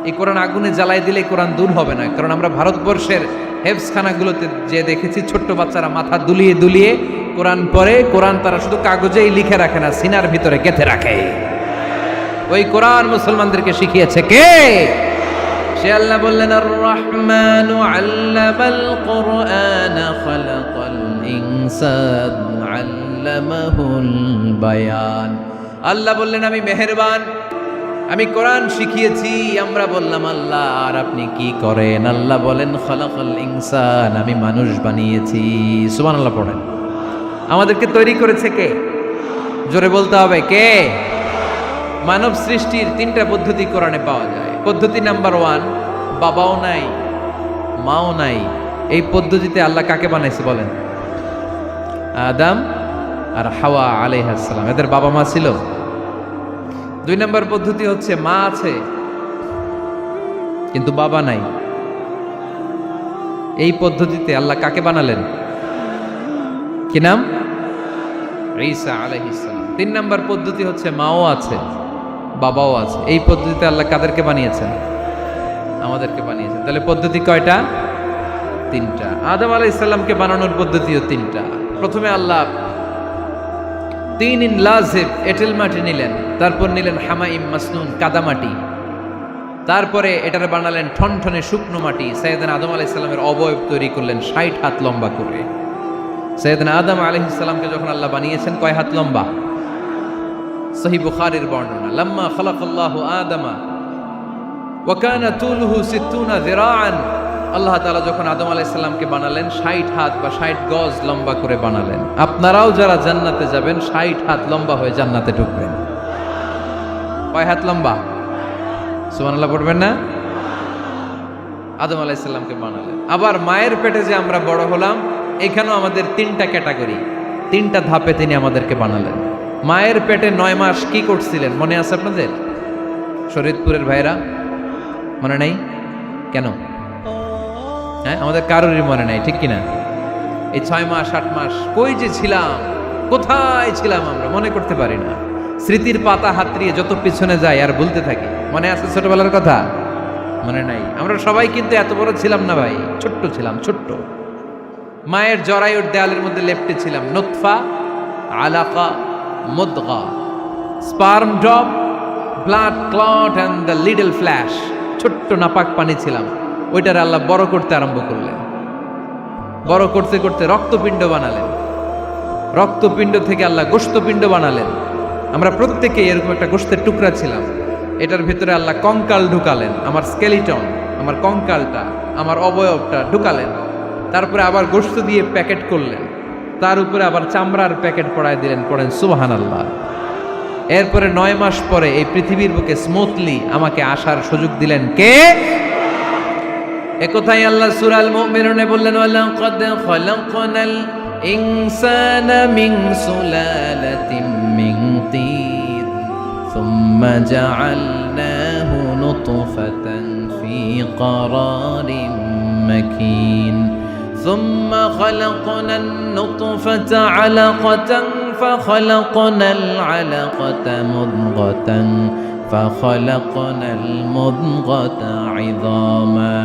এই কোরআন আগুনে জ্বালাই দিলে কোরআন দূর হবে না। কারণ আমরা ভারতবর্ষের হেফসখানাগুলোতে যে দেখেছি, ছোট্ট বাচ্চারা মাথা দুলিয়ে দুলিয়ে কোরআন পড়ে। কোরআন তারা শুধু কাগজেই লিখে রাখে না, সিনার ভিতরে গেঁথে রাখে। ওই কোরআন মুসলমানদেরকে শিখিয়েছে কে? সে আল্লাহ বললেন, আর রহমানু আল্লামাল কুরআন খালাকাল ইনসান আল্লামাহুল বায়ান। আল্লাহ বললেন আমি মেহেরবান, আমি কোরআন শিখিয়েছি। আমরা বললাম আল্লাহ আর আপনি কি করেন? আল্লাহ বলেন খালাকাল ইনসান, আমি মানুষ বানিয়েছি। সুবহানাল্লাহ পড়েন। আমাদেরকে তৈরি করেছে কে? জোরে বলতে হবে কে? মানব সৃষ্টির 3টা পদ্ধতি কোরআনে পাওয়া যায়। পদ্ধতি নাম্বার 1, বাবাও নাই মাও নাই। এই পদ্ধতিতে আল্লাহ কাকে বানাইছে বলেন? আদম আর হাওয়া আলাইহিস সালাম, এদের বাবা মা ছিল। 2 নম্বর পদ্ধতি হচ্ছে মা আছে কিন্তু বাবা নাই। এই পদ্ধতিতে আল্লাহ কাকে বানালেন? কি নাম? ঈসা আলাইহিস সালাম। 3 নম্বর পদ্ধতি হচ্ছে মাও আছে বাবাও আছে। এই পদ্ধতিতে আল্লাহ কাদেরকে বানিয়েছেন? আমাদেরকে বানিয়েছেন। তাহলে পদ্ধতি কয়টা? 3টা। আদম আলাইহিস সালামকে বানানোর পদ্ধতিও 3টা। প্রথমে আল্লাহ তিনিন লাজিব এঁটেল মাটি নিলেন, তারপর নিলেন হামাইম মাসনুন কাদামাটি, তারপরে এটারে বানালেন ঠনঠনে শুকনো মাটি। সাইয়েদনা আদম আলাইহিস সালামের অবয়ব তৈরি করলেন 60 হাত লম্বা করে। সাইয়েদনা আদম আলাইহিস সালামকে যখন আল্লাহ বানিয়েছেন কয় হাত লম্বা? সহিহ বুখারীর বর্ণনা, লাম্মা খালাকাল্লাহু আদামা ওয়া কানা তুলুহু 60 যিরাআন। আল্লাহ তাআলা যখন আদম আলাইহিস সালামকে বানালেন 60 হাত বা 60 গজ লম্বা করে বানালেন। আপনারাও যারা জান্নাতে যাবেন 60 হাত লম্বা হয়ে জান্নাতে ঢুকবেন। কয় হাত লম্বা? সুবহানাল্লাহ পড়বেন না? আদম আলাইহিস সালামকে বানালেন। আবার মায়ের পেটে যে আমরা বড় হলাম, এখানেও আমাদের 3টা ক্যাটাগরি, 3টা ধাপে তিনি আমাদেরকে বানালেন। মায়ের পেটে 9 মাস কি করছিলেন মনে আছে আপনাদের? শরীয়তপুরের ভাইরা মনে নাই কেন? হ্যাঁ, আমাদের কারোরই মনে নাই, ঠিক কিনা? এই 6 মাস 8 মাস কই যে ছিলাম, কোথায় ছিলাম আমরা মনে করতে পারি না। স্মৃতির পাতা হাতড়িয়ে যত পিছনে যাই আর ভুলতে থাকি। মনে আছে ছোটবেলার কথা? মনে নাই? আমরা সবাই কিন্তু এত বড় ছিলাম না ভাই, ছোট্ট ছিলাম, ছোট্ট। মায়ের জরায়ুর দেয়ালের মধ্যে লেপ্টে ছিলাম। নুতফা, আলাকা, মুদগা, sperm drop, blood clot and the little flesh. ছোট্ট নাপাক পানি ছিলাম। ওইটার আল্লাহ বড় করতে আরম্ভ করলেন। বড় করতে করতে রক্তপিণ্ড বানালেন। রক্তপিণ্ড থেকে আল্লাহ গোশতপিণ্ড বানালেন। আমরা প্রত্যেকেই এরকম একটা গোশতের টুকরা ছিলাম। এটার ভিতরে আল্লাহ কঙ্কাল ঢুকালেন, আমার স্কেলিটন, আমার কঙ্কালটা, আমার অবয়বটা ঢুকালেন। তারপরে আবার গোশত দিয়ে প্যাকেট করলেন, তার উপরে আবার চামড়ার প্যাকেট পড়ায় দিলেন। পড়েন সুবহানাল্লাহ। এরপরে 9 মাস পরে এই পৃথিবীর বুকে স্মুথলি আমাকে আসার সুযোগ দিলেন কে? একথাই আল্লাহ সূরা আল মুমিনুনে বললেন, ওয়ালাকাদ খালাকনাল ইনসানা মিন সুলালাতিন মিন তিন সুম্মা জাআলনাহু নুতফাতান ফি ক্বারারিন মাকিন সুম্মা খালাকনান নুতফাতা আলাকাতান ফাখালাকনাল আলাকাতা মুদগাতান ফাখালাকনাল মুদগাতা ইযামা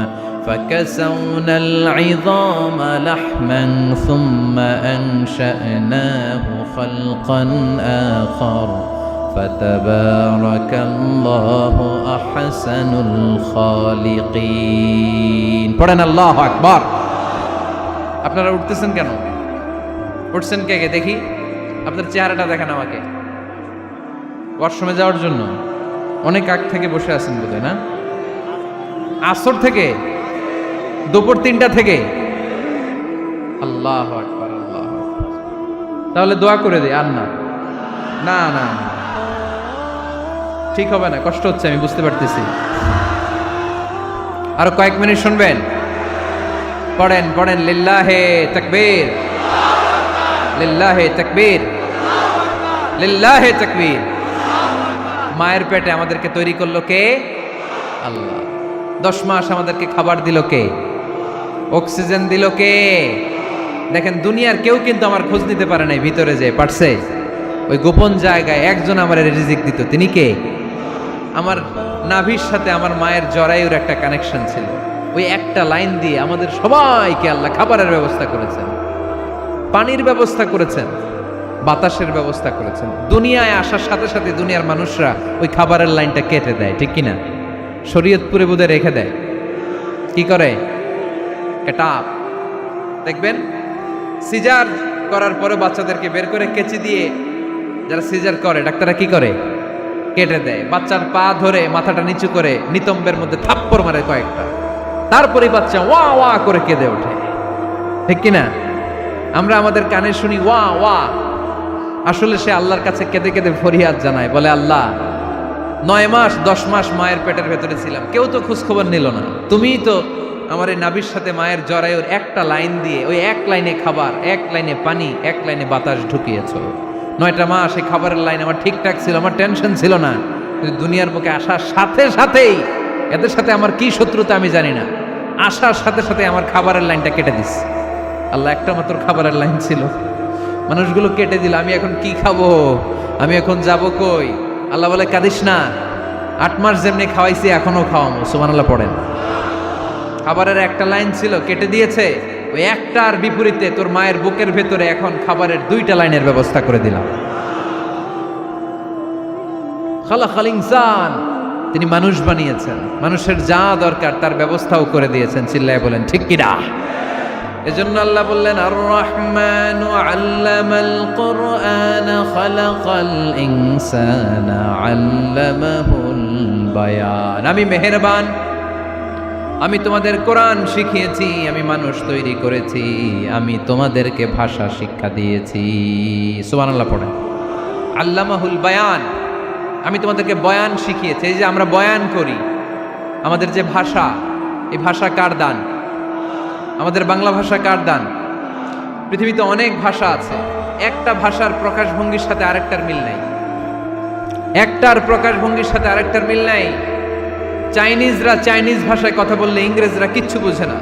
فكسونا العظام لحما ثم أنشأناه خلقا آخر فتبارك الله أحسن الخالقين পড়েন আল্লাহু আকবার। আপনারা উঠতেছেন কেন? উঠছেন কে কে দেখি? আপনার চেহারাটা দেখেন আমাকে। ওয়াশরুমে যাওয়ার জন্য অনেক আগ থেকে বসে আছেন বোধহয়, না? আসর থেকে, দুপুর 3টা থেকে। আল্লাহু আকবার, আল্লাহু আকবার। তাহলে দোয়া করে দেই। আর না না না না, ঠিক হবে না, কষ্ট হচ্ছে, আমি বুঝতে পারতেছি। আরো কয়েক মিনিট শুনবেন? পড়েন পড়েন, লিল্লাহে তাকবীর, লিল্লাহে তাকবীর, লিল্লাহে তাকবীর। মায়ের পেটে আমাদেরকে তৈরি করলো কে? আল্লাহ। 10 মাস আমাদেরকে খাবার দিল কে? অক্সিজেন দিল কে? দেখেন, দুনিয়ার কেউ কিন্তু আমার খোঁজ নিতে পারে নাই ভিতরে যে পারছে। ওই গোপন জায়গায় একজন আমার রিজিক দিত। তিনি কে? আমার নাভির সাথে আমার মায়ের জরায়ুর একটা কানেকশন ছিল। ওই একটা লাইন দিয়ে আমাদের সবাইকে আল্লাহ খাবারের ব্যবস্থা করেছেন, পানির ব্যবস্থা করেছেন, বাতাসের ব্যবস্থা করেছেন। দুনিয়ায় আসার সাথে সাথে দুনিয়ার মানুষরা ওই খাবারের লাইনটা কেটে দেয়, ঠিক কিনা? শরীয়তপুরে বোধহয় রেখে দেয়। কি করে? কাটাপ। দেখবেন সিজার করার পরে বাচ্চাদেরকে বের করে কেচি দিয়ে যারা সিজার করে ডাক্তাররা কি করে? কেটে দেয়। বাচ্চার পা ধরে মাথাটা নিচু করে নিতম্বের মধ্যে থাপ্পড় মারে কয়েকটা, তারপরে বাচ্চা ওয়া ওয়া করে কেঁদে ওঠে, ঠিক কিনা? আমরা আমাদের কানে শুনি ওয়া ওয়া, আসলে সে আল্লাহর কাছে কেঁদে কেঁদে ফরিয়াদ জানায়, বলে আল্লাহ 9 মাস 10 মাস মায়ের পেটের ভেতরে ছিলাম, কেউ তো খোঁজ খবর নিল না। তুমিই তো আমার এই নাভির সাথে মায়ের জরায়ুর একটা লাইন দিয়ে, ওই এক লাইনে খাবার, এক লাইনে পানি, এক লাইনে বাতাস ঢুকিয়েছো। 9টা মাস এই খাবারের লাইন আমার ঠিকঠাক ছিল, আমার টেনশন ছিল না। কিন্তু দুনিয়ার বুকে আসার সাথে সাথেই, এদের সাথে আমার কি শত্রুতা আমি জানি না, আসার সাথে সাথে আমার খাবারের লাইনটা কেটে দিস। আল্লাহ একটা মাত্র খাবারের লাইন ছিল, মানুষগুলো কেটে দিল। আমি এখন কি খাবো? আমি এখন যাব কই? আল্লাহ বলে কাঁদিস না, 8 মাস যেমনি খাওয়াইছি এখনো খাওয়াবো। সুবহানাল্লাহ পড়েন। খাবারের একটা লাইন ছিল, কেটে দিয়েছে। ওই একটার বিপরীতে তোর মায়ের বুকের ভেতরে এখন খাবারের 2টা লাইনের ব্যবস্থা করে দিলাম। খালাকাল ইনসান, তিনি মানুষ বানিয়েছেন, মানুষের যা দরকার তার ব্যবস্থাও করে দিয়েছেন। চিল্লায় বলেন ঠিক কিনা? এজন্য আল্লাহ বললেন আর রহমানু আল্লামাল কুরআন খালাকাল ইনসানা আল্লামাহুল বায়ান। আমি মেহেরবান, আমি তোমাদের কোরআন শিখিয়েছি, আমি মানুষ তৈরি করেছি, আমি তোমাদেরকে ভাষা শিক্ষা দিয়েছি। সুবহানাল্লাহ পড়েন। আল্লামাহুল বায়ান, আমি তোমাদেরকে বয়ান শিখিয়েছি। এই যে আমরা বয়ান করি, আমাদের যে ভাষা, এই ভাষা কার দান? আমাদের বাংলা ভাষা কার দান? পৃথিবীতে অনেক ভাষা আছে, একটা ভাষার প্রকাশভঙ্গির সাথে আরেকটার মিল নাই। একটার প্রকাশভঙ্গির সাথে আরেকটার মিল নাই। চাইনিজরা চাইনিজ ভাষায় কথা বললে ইংরেজরা কিচ্ছু বুঝে না,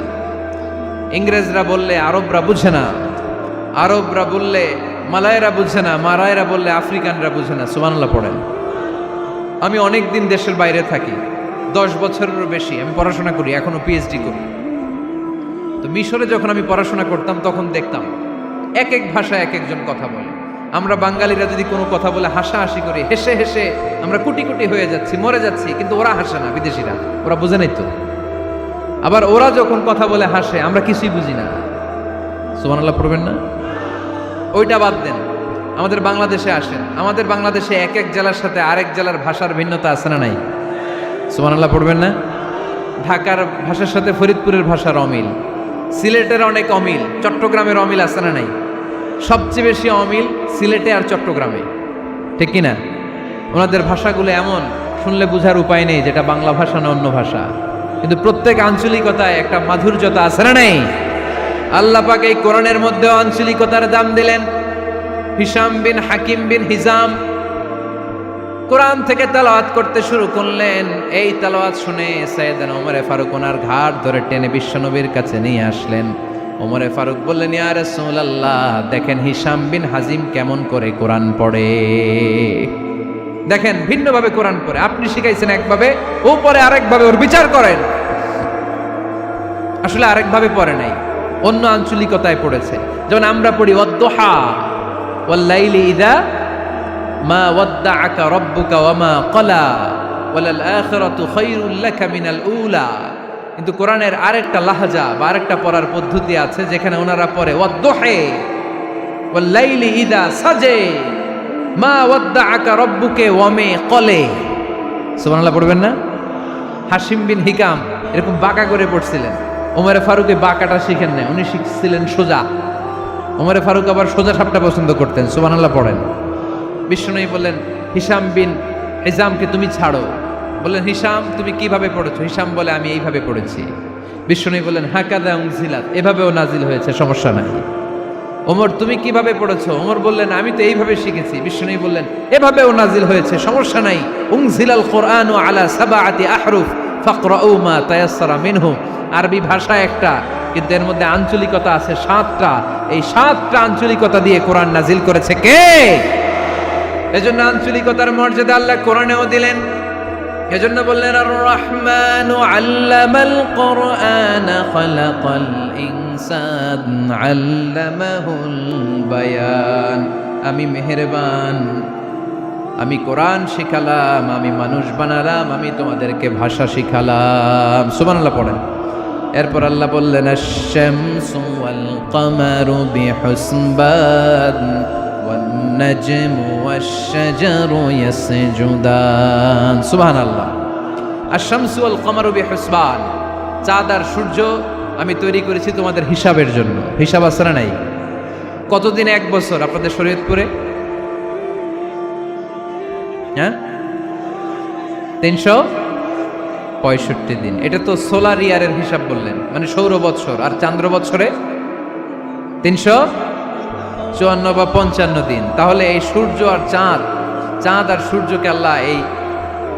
ইংরেজরা বললে আরবরা বুঝে না, আরবরা বললে মালায়রা বুঝে না, মারায়রা বললে আফ্রিকানরা বুঝে না। সুবহানাল্লাহ পড়েন। আমি অনেক দিন দেশের বাইরে থাকি, 10 বছরেরও বেশি আমি পড়াশোনা করি, এখনো পিএইচডি করি। তো মিশরে যখন আমি পড়াশোনা করতাম তখন দেখতাম এক এক ভাষায় এক একজন কথা বলে। আমরা বাঙালিরা যদি কোনো কথা বলে হাসাহাসি করি, হেসে হেসে আমরা কুটি কুটি হয়ে যাচ্ছি, মরে যাচ্ছি, কিন্তু ওরা হাসে না, বিদেশিরা, ওরা বুঝে নাই তো। আবার ওরা যখন কথা বলে হাসে, আমরা কিছুই বুঝি না। সুবহানাল্লাহ পড়বেন না? ওইটা বাদ দেন, আমাদের বাংলাদেশে আসেন, আমাদের বাংলাদেশে এক এক জেলার সাথে আরেক জেলার ভাষার ভিন্নতা আছে না নাই? সুবহানাল্লাহ পড়বেন না? ঢাকার ভাষার সাথে ফরিদপুরের ভাষার অমিল, সিলেটের অনেক অমিল, চট্টগ্রামের অমিল আছে না নাই? সবচেয়ে বেশি অমিল সিলেটে আর চট্টগ্রামে, ঠিক কিনা? ওনাদের ভাষাগুলো এমন, শুনলে বুঝার উপায় নেই যেটা বাংলা ভাষা না অন্য ভাষা, কিন্তু প্রত্যেক আঞ্চলিকতায় একটা মাধুর্যতা আছে না নাই? আল্লাহ পাক এই কোরআনের মধ্যে আঞ্চলিকতার দাম দিলেন। হিশাম বিন হাকিম বিন হিজাম কোরআন থেকে তেলাওয়াত করতে শুরু করলেন। এই তেলাওয়াত শুনে সাইয়েদনা ওমরে ফারুক ওনার ঘাট ধরে টেনে বিশ্বনবীর কাছে নিয়ে আসলেন। ওমরে ফারুক বললেন, ইয়া রাসূলুল্লাহ, দেখেন হিশাম বিন হাজিম কেমন করে কোরআন পড়ে, দেখেন ভিন্নভাবে কোরআন পড়ে। আপনি শিখাইছেন একভাবে, ও পড়ে আরেকভাবে, ওর বিচার করেন। আসলে আরেকভাবে পড়ে নাই, অন্য আঞ্চলিকতায় পড়েছে। যেমন আমরা পড়ি ওয়াদ-দুহা ওয়াল লাইলি ইযা মা ওয়াদ্দাআকা রাব্বুকা ওয়া মা ক্বালা ওয়ালাল আখিরাতু খায়রুল লাকা মিনাল উলা। কিন্তু কোরআনের আরেকটা লাহজা বা আরেকটা পড়ার পদ্ধতি আছে, যেখানে ওনারা পড়ে ওয়াদ-দুহা ওয়াল লাইলি ইযা সাজে মা ওয়াদ্দাআকা রাব্বুকা ওয়া মা ক্বালা। সুবহানাল্লাহ পড়বেন না? হাশিম বিন হিকাম এরকম বাঁকা করে পড়ছিলেন। ওমরে ফারুক এই বাঁকাটা শিখেন না, উনি শিখছিলেন সোজা। ওমরে ফারুক আবার সোজা সাপটা পছন্দ করতেন। সুবহানাল্লাহ পড়েন। বিষ্ণুনবী বললেন, হিশাম বিন হিজামকে তুমি ছাড়ো। বললেন, হিশাম তুমি কিভাবে পড়েছো? হিশাম বলে, আমি এইভাবে পড়েছি। বিষ্ণুনবী বললেন, হাকাযা উনজিলাত, এভাবেও নাজিল হয়েছে, সমস্যা নাই। ওমর তুমি কিভাবে পড়েছো? ওমর বললেন, আমি তো এইভাবে শিখেছি। বিষ্ণুনবী বললেন, এভাবেও নাজিল হয়েছে, সমস্যা নাই। উনজিলাল কুরআনু আলা সাবআতি আহরুফ ফাকরাউ মা তায়াসসারা মিনহু। আরবি ভাষা একটা, কিন্তু এর মধ্যে আঞ্চলিকতা আছে 7টা। এই 7টা আঞ্চলিকতা দিয়ে কোরআন নাজিল করেছে কে? এজন্য আঞ্চলিকতার মর্যাদা আল্লাহ কোরআনেও দিলেন। এজন্য বললেন, আর রহমানু আল্লামাল কুরআন খালাকাল ইনসান আল্লামাহুল বায়ান। আমি মেহেরবান, আমি কোরআন শিখালাম, আমি মানুষ বানালাম, আমি তোমাদেরকে ভাষা শিখালাম। সুবহানাল্লাহ পড়েন। এরপর আল্লাহ বললেন, আশ-শামসু ওয়াল কামারু বিহুসবান ওয়ান নাজমু ওয়াশ-শাজারু ইয়াসজুদান। সুবহানাল্লাহ। আশ-শামসু ওয়াল কামারু বিহুসবান, চাঁদ আর সূর্য আমি তৈরি করেছি তোমাদের হিসাবের জন্য। হিসাব আছে না নাই? কতদিন এক বছর আপনাদের শরীয়তপুরে? হ্যাঁ, 365 দিন। এটা তো সোলার ইয়ারের হিসাব বললেন, মানে সৌর বৎসর। আর চান্দ্র বৎসরে 354 বা 55 দিন। তাহলে এই সূর্য আর চাঁদ, চাঁদ আর সূর্যকে আল্লাহ এই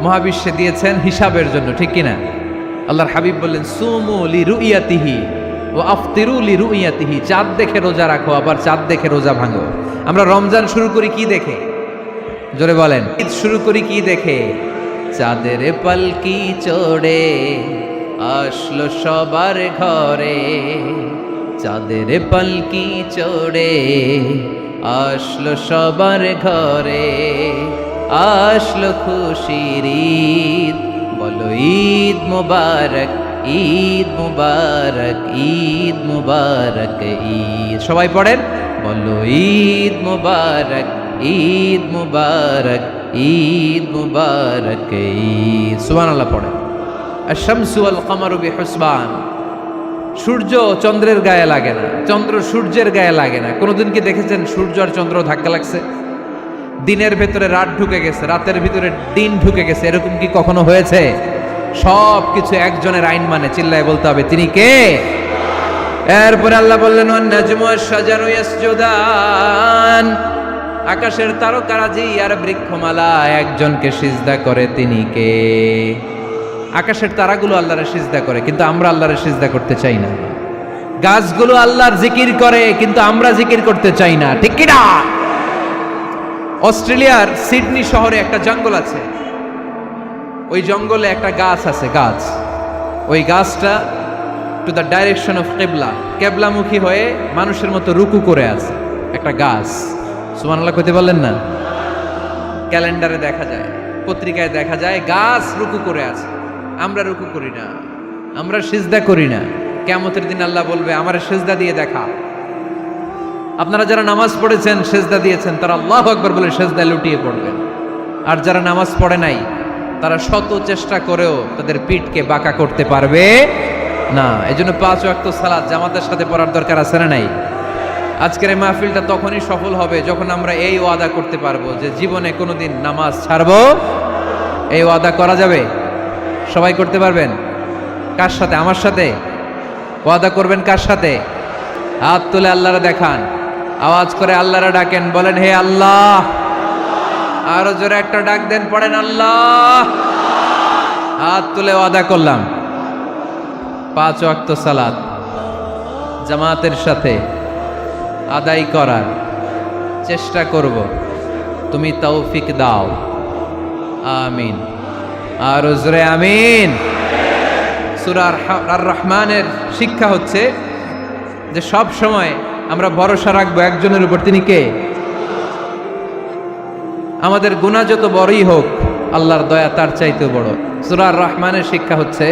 মহাবিশ্বে দিয়েছেন হিসাবের জন্য, ঠিক কিনা? আল্লাহর হাবিব বললেন, সুমু লিরুইয়াতিহি ওয়া আফতিরু লিরুইয়াতিহি। চাঁদ দেখে রোজা রাখো, আবার চাঁদ দেখে রোজা ভাঙো। আমরা রমজান শুরু করি কি দেখে? জোরে বলেন। ঈদ শুরু করি কি দেখে? চাঁদের পালকি চড়ে আসলো সবার ঘরে, চাঁদের পালকি চড়ে আসলো সবার ঘরে, আসলো খুশির ঈদ, বলো ঈদ মুবারক, ঈদ মুবারক, ঈদ মুবারক, ঈদ। সবাই পড়েন, বলো ঈদ মুবারক, ঈদ মুবারক, ঈদ মুবারক, ঈদ। সুবহানাল্লাহ পড়েন। আশ-শামসু ওয়াল কামারু বিহুসবান। সূর্য চন্দ্রের গায়ে লাগে না, চন্দ্র সূর্যের গায়ে লাগে না। কোনোদিন কি দেখেছেন সূর্য আর চন্দ্র ধাক্কা লাগছে? দিনের ভেতরে রাত ঢুকে গেছে, রাতের ভিতরে দিন ঢুকে গেছে, এরকম কি কখনো হয়েছে? সব কিছু একজনের আইন মানে, চিল্লায় বলতে হবে তিনি কে। এরপরে আল্লাহ বললেন ওয়ান নাজমু ওয়াশ-শাজারু ইয়াসজুদান, আকাশের তারকারাজি আর বৃক্ষমালা একজনকে সিজদা করে, তিনি কে? আকাশের তারাগুলো আল্লাহরে সিজদা করে, কিন্তু আমরা আল্লাহরে সিজদা করতে চাই না। গাছগুলো আল্লাহর জিকির করে, কিন্তু আমরা জিকির করতে চাই না, ঠিক কি না? অস্ট্রেলিয়ার সিডনি শহরে একটা জঙ্গল আছে, ওই জঙ্গলে একটা গাছ আছে, গাছ, ওই গাছটা টু দ্য ডাইরেকশন অফ কেবলা, কেবলামুখী হয়ে মানুষের মতো রুকু করে আছে একটা গাছ। সুবহানাল্লাহ কইতে বললেন না? ক্যালেন্ডারে দেখা যায়, পত্রিকায় দেখা যায়, গাছ রুকু করে আছে। আমরা রুকু করি না, আমরা সিজদা করি না। কিয়ামতের দিন আল্লাহ বলবে আমার সিজদা দিয়ে দেখা। আপনারা যারা নামাজ পড়েছেন, সিজদা দিয়েছেন, তারা আল্লাহু আকবার বলে সিজদায় লুটিয়ে পড়বেন। আর যারা নামাজ পড়ে নাই, তারা শত চেষ্টা করেও তাদের পিঠকে বাঁকা করতে পারবে না। এজন্য 5 ওয়াক্ত সালাত জামাতের সাথে পড়ার দরকার আছে না নাই? আজকের এই মাহফিলটা তখনই সফল হবে যখন আমরা এই ওয়াদা করতে পারবো যে জীবনে কোনোদিন নামাজ ছাড়বো। এই ওয়াদা করা যাবে? সবাই করতে পারবেন? কার সাথে? আমার সাথে ওয়াদা করবেন। কার সাথে? হাত তুলে আল্লাহরে দেখান, আওয়াজ করে আল্লাহরে ডাকেন, বলেন হে আল্লাহ। আরো জোরে একটা ডাক দেন, পড়েন আল্লাহ। হাত তুলে ওয়াদা করলাম 5 ওয়াক্ত সালাত জামাতের সাথে আদায় করার চেষ্টা করব, তুমি তৌফিক দাও, আমিন। আর জোরে আমিন। সূরা আর রহমানের শিক্ষা হচ্ছে যে সব সময় আমরা ভরসা রাখবো একজনের উপর, তিনি কে? আমাদের গুনাহ যত বড়ই হোক, আল্লাহর দয়া তার চাইতেও বড়। সূরা আর রহমানের শিক্ষা হচ্ছে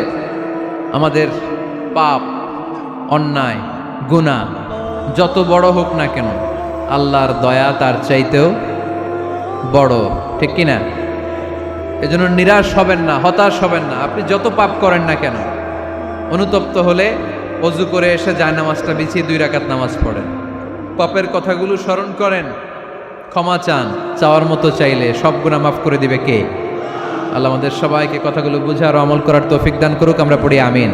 আমাদের পাপ, অন্যায়, গুনাহ যত বড় হোক না কেন, আল্লাহর দয়া তার চাইতেও বড়, ঠিক কিনা? এজন্য নিরাশ হবেন না, হতাশ হবেন না। আপনি যত পাপ করেন না কেন, অনুতপ্ত হলে ওযু করে এসে জায়নামাজটা বিছিয়ে 2 রাকাত নামাজ পড়েন, পাপের কথাগুলো স্মরণ করেন, ক্ষমা চান, চাওয়ার মতো চাইলে সব গুনাহ মাফ করে দিবে কে? আল্লাহ আমাদের সবাইকে কথাগুলো বুঝার ও আমল করার তৌফিক দান করুক। আমরা পড়ি আমিন।